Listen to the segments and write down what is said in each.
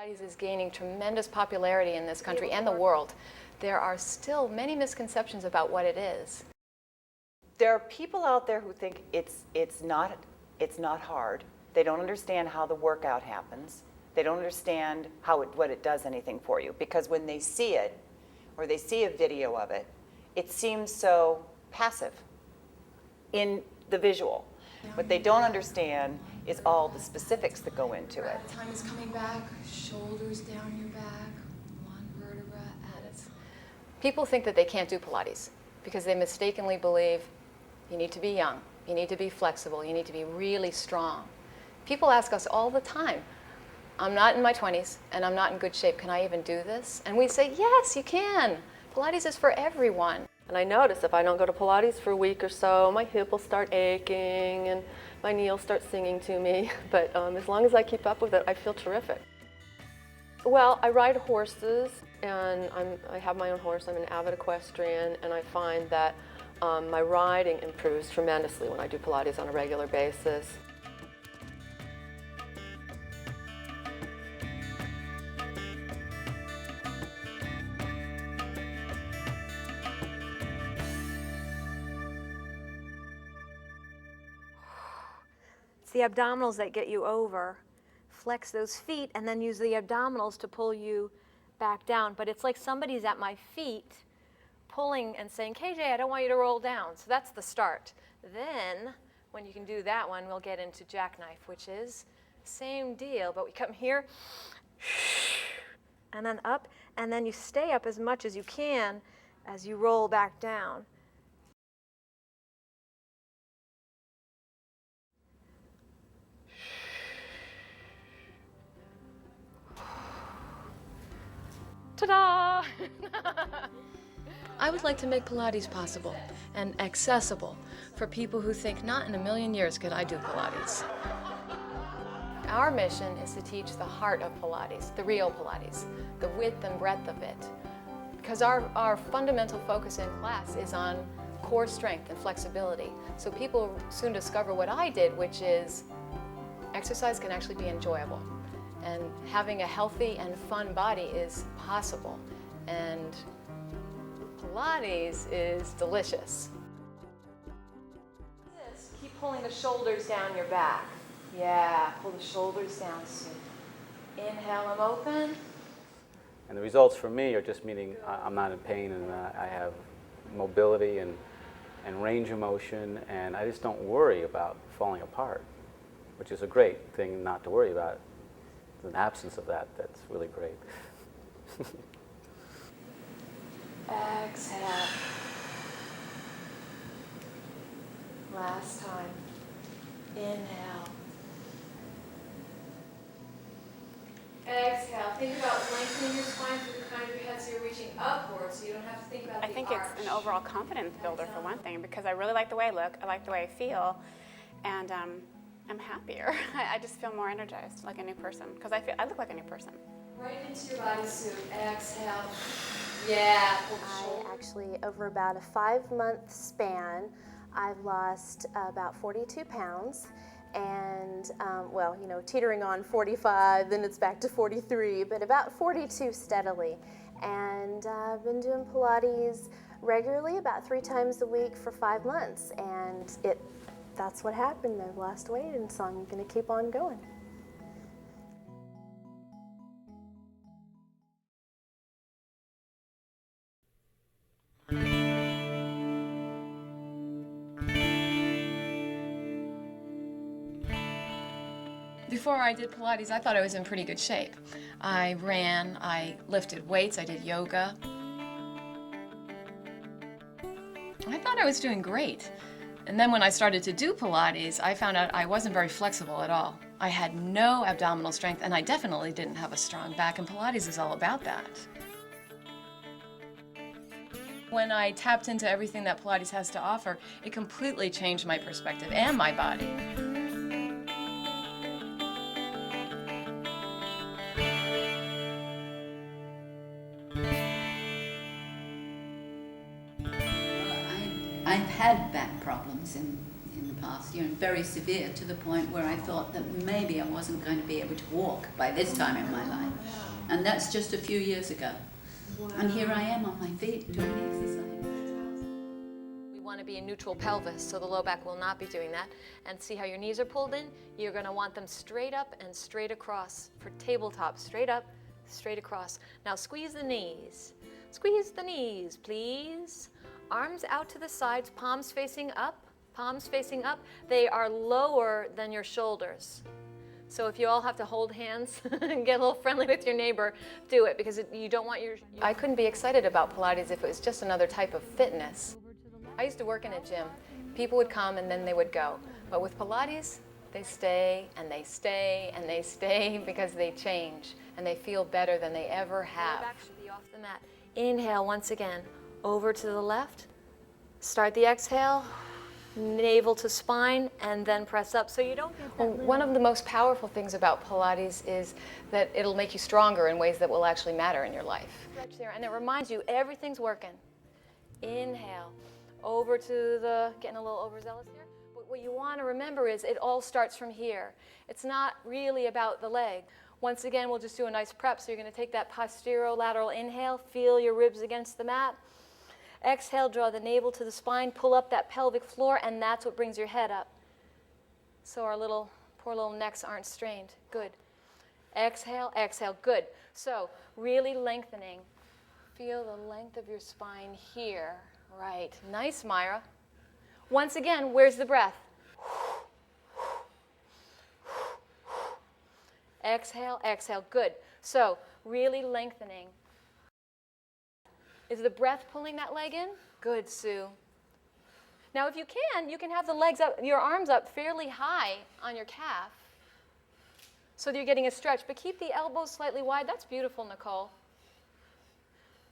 Pilates is gaining tremendous popularity in this country and the world. There are still many misconceptions about what it is. There are people out there who think it's not hard. They don't understand how the workout happens. They don't understand what it does anything for you, because when they see it or they see a video of it, it seems so passive in the visual. What they don't understand is all the specifics that go into it. Time is coming back, shoulders down your back, one vertebra at it. People think that they can't do Pilates because they mistakenly believe you need to be young, you need to be flexible, you need to be really strong. People ask us all the time, I'm not in my 20s and I'm not in good shape, can I even do this? And we say, yes, you can. Pilates is for everyone. And I notice if I don't go to Pilates for a week or so, my hip will start aching and my knee will start singing to me. But as long as I keep up with it, I feel terrific. Well, I ride horses, and I have my own horse. I'm an avid equestrian, and I find that my riding improves tremendously when I do Pilates on a regular basis. It's the abdominals that get you over. Flex those feet and then use the abdominals to pull you back down. But it's like somebody's at my feet pulling and saying, KJ, I don't want you to roll down. So that's the start. Then, when you can do that one, we'll get into jackknife, which is same deal, but we come here, and then up, and then you stay up as much as you can as you roll back down. Ta-da! I would like to make Pilates possible and accessible for people who think not in a million years could I do Pilates. Our mission is to teach the heart of Pilates, the real Pilates, the width and breadth of it. Because our fundamental focus in class is on core strength and flexibility. So people soon discover what I did, which is exercise can actually be enjoyable. And having a healthy and fun body is possible. And Pilates is delicious. Keep pulling the shoulders down your back. Yeah, pull the shoulders down soon. Inhale them open. And the results for me are just meaning I'm not in pain, and I have mobility and range of motion, and I just don't worry about falling apart, which is a great thing not to worry about. An absence of that, that's really great. Exhale. Last time. Inhale. Exhale. Think about lengthening your spine through the crown of your head so you're reaching upwards, so you don't have to think about the arch. I think it's an overall confidence builder for one thing, because I really like the way I look, I like the way I feel, and I'm happier. I just feel more energized, like a new person, because I look like a new person. Right into your bodysuit. Exhale. Yeah. I actually, over about a 5-month span, I've lost about 42 pounds. And, well, you know, teetering on 45, then it's back to 43, but about 42 steadily. And I've been doing Pilates regularly, about 3 times a week for 5 months. And that's what happened. I've lost weight, and so I'm going to keep on going. Before I did Pilates, I thought I was in pretty good shape. I ran, I lifted weights, I did yoga. I thought I was doing great. And then when I started to do Pilates, I found out I wasn't very flexible at all. I had no abdominal strength, and I definitely didn't have a strong back, and Pilates is all about that. When I tapped into everything that Pilates has to offer, it completely changed my perspective and my body. I've had back problems in the past, very severe, to the point where I thought that maybe I wasn't going to be able to walk by this time in my life. And that's just a few years ago. And here I am on my feet doing exercise. We want to be a neutral pelvis, so the low back will not be doing that. And see how your knees are pulled in? You're going to want them straight up and straight across for tabletop. Straight up, straight across. Now squeeze the knees. Squeeze the knees, please. Arms out to the sides, palms facing up, palms facing up. They are lower than your shoulders. So if you all have to hold hands and get a little friendly with your neighbor, do it, because you don't want your... I couldn't be excited about Pilates if it was just another type of fitness. I used to work in a gym. People would come and then they would go. But with Pilates, they stay and they stay and they stay because they change and they feel better than they ever have. Lower back should be off the mat. Inhale once again, over to the left. Start the exhale, navel to spine, and then press up so you don't get that little... One of the most powerful things about Pilates is that it'll make you stronger in ways that will actually matter in your life. Stretch there, and it reminds you everything's working. Inhale, over to the, getting a little overzealous here. But what you want to remember is it all starts from here. It's not really about the leg. Once again, we'll just do a nice prep. So you're going to take that posterolateral inhale, feel your ribs against the mat. Exhale, draw the navel to the spine, pull up that pelvic floor, and that's what brings your head up. So our poor little necks aren't strained. Good. Exhale, exhale, good. So really lengthening. Feel the length of your spine here. Right. Nice, Myra. Once again, where's the breath? Exhale, exhale, good. So really lengthening. Is the breath pulling that leg in? Good, Sue. Now if you can have the legs up, your arms up fairly high on your calf so that you're getting a stretch, but keep the elbows slightly wide. That's beautiful, Nicole.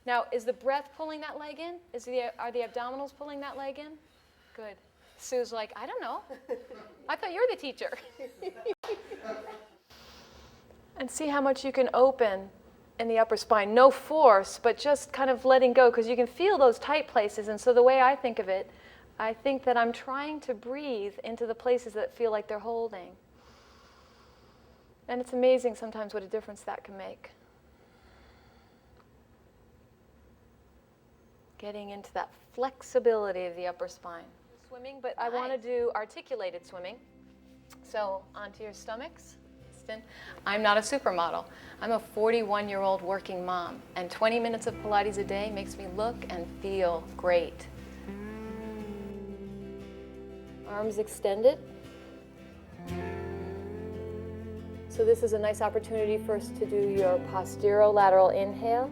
Now, is the breath pulling that leg in? Are the abdominals pulling that leg in? Good. Sue's like, I don't know. I thought you were the teacher. And see how much you can open in the upper spine. No force, but just kind of letting go, because you can feel those tight places. And so the way I think of it, I think that I'm trying to breathe into the places that feel like they're holding. And it's amazing sometimes what a difference that can make. Getting into that flexibility of the upper spine. Swimming, but I want to do articulated swimming. So onto your stomachs. I'm not a supermodel. I'm a 41-year-old working mom, and 20 minutes of Pilates a day makes me look and feel great. Arms extended. So this is a nice opportunity for us to do your posterolateral inhale.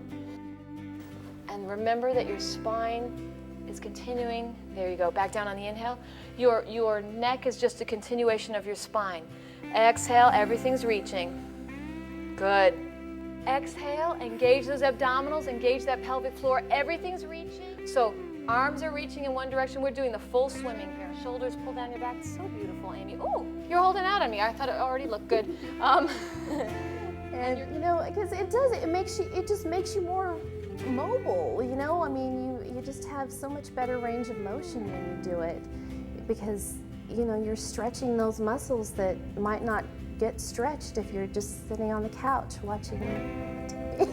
And remember that your spine is continuing. There you go, back down on the inhale. Your neck is just a continuation of your spine. Exhale, everything's reaching. Good. Exhale, engage those abdominals, engage that pelvic floor. Everything's reaching. So arms are reaching in one direction. We're doing the full swimming here. Shoulders pull down your back. It's so beautiful, Amy. Oh, you're holding out on me. I thought it already looked good. And because it just makes you more mobile. I mean, you just have so much better range of motion when you do it, because you're stretching those muscles that might not get stretched if you're just sitting on the couch watching TV.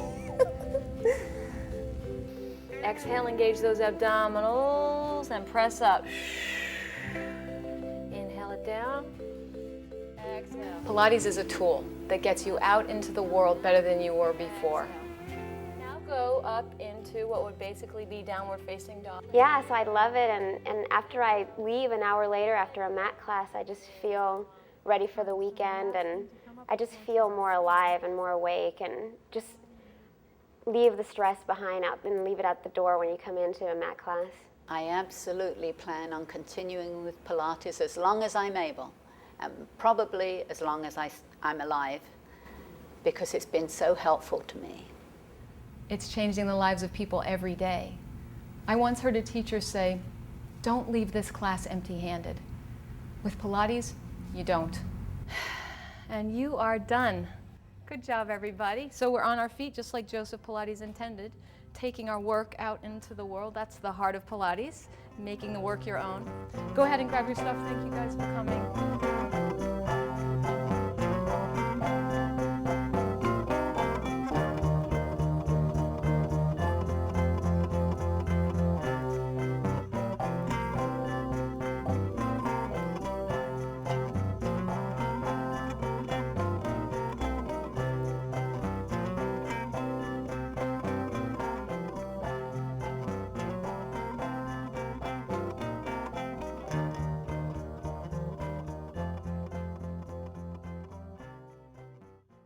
Exhale, engage those abdominals and press up. Inhale it down. Exhale. Pilates is a tool that gets you out into the world better than you were before. Now go up into what would basically be downward facing dog. Yeah, so I love it, and after I leave an hour later after a mat class, I just feel ready for the weekend, and I just feel more alive and more awake, and just leave the stress behind and leave it at the door when you come into a mat class. I absolutely plan on continuing with Pilates as long as I'm able, and probably as long as I'm alive, because it's been so helpful to me. It's changing the lives of people every day. I once heard a teacher say, don't leave this class empty-handed. With Pilates, you don't. And you are done. Good job, everybody. So we're on our feet just like Joseph Pilates intended, taking our work out into the world. That's the heart of Pilates, making the work your own. Go ahead and grab your stuff. Thank you guys for coming.